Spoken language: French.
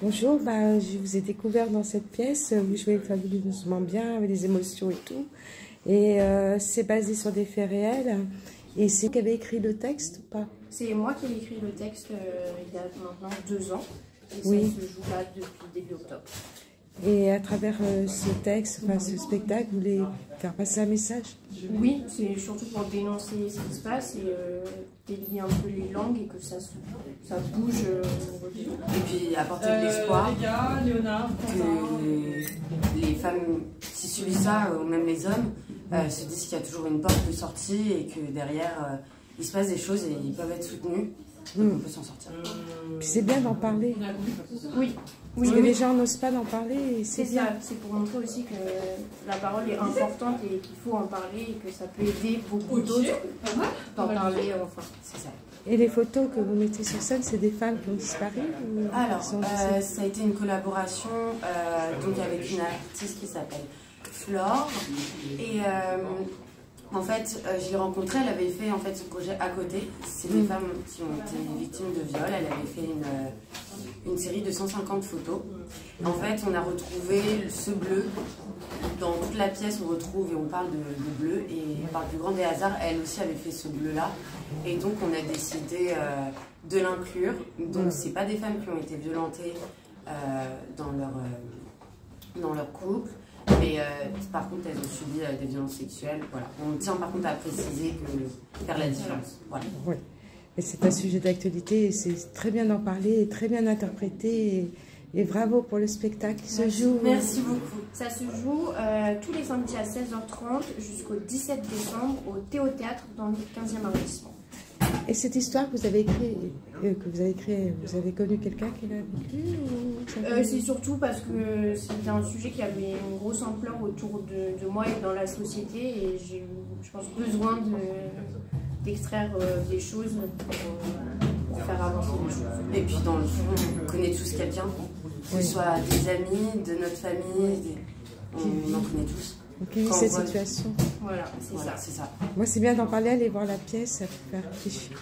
Bonjour, je vous ai découvert dans cette pièce, vous jouez fabuleusement bien avec des émotions et tout. Et c'est basé sur des faits réels. Et c'est vous qui avez écrit le texte ou pas? C'est moi qui ai écrit le texte il y a maintenant 2 ans. Et oui. Ça se joue là depuis début octobre. Et à travers ce texte, ce spectacle, vous voulez faire passer un message? Oui, c'est surtout pour dénoncer ce qui se passe et délier un peu les langues et que ça bouge au niveau des gens. Et puis apporter de l'espoir. Les gars, Léonard, que les femmes qui subissent ça, ou même les hommes, se disent qu'il y a toujours une porte de sortie et que derrière, il se passe des choses et ils peuvent être soutenus. Donc on peut s'en sortir. Puis c'est bien d'en parler. Oui. Parce que les gens n'osent pas d'en parler. C'est ça, c'est pour montrer aussi que la parole est importante et qu'il faut en parler et que ça peut aider beaucoup d'autres d'en parler enfin. C'est ça. Et les photos que vous mettez sur scène, c'est des femmes qui ont disparu Alors, ça a été une collaboration donc avec une artiste qui s'appelle Flore. Et en fait, je l'ai rencontrée, elle avait fait en fait ce projet à côté. C'est des femmes qui ont été victimes de viol. Elle avait fait une série de 150 photos. En fait, on a retrouvé ce bleu. Dans toute la pièce, on retrouve et on parle de bleu. Et par le plus grand des hasards, elle aussi avait fait ce bleu-là. Et donc, on a décidé de l'inclure. Donc, c'est pas des femmes qui ont été violentées dans leur couple. Mais par contre, elles ont subi des violences sexuelles. Voilà. On tient par contre à préciser faire la différence. Voilà. Oui. Et c'est un sujet d'actualité et c'est très bien d'en parler et très bien interprété. Et bravo pour le spectacle qui se joue. Merci beaucoup. Ça se joue tous les samedis à 16h30 jusqu'au 17 décembre au Théâtre dans le 15e arrondissement. Et cette histoire que vous avez écrite, vous avez connu quelqu'un qui l'a vécu C'est surtout parce que c'était un sujet qui avait une grosse ampleur autour de moi et dans la société et j'ai eu, je pense, besoin d'extraire des choses pour faire avancer les choses. Et puis dans le fond, on connaît tous quelqu'un, que ce soit des amis, de notre famille, on en connaît tous. Qui vit cette situation. Voilà, c'est ça. C'est ça. Moi, c'est bien d'en parler, aller voir la pièce, ça peut faire réfléchir.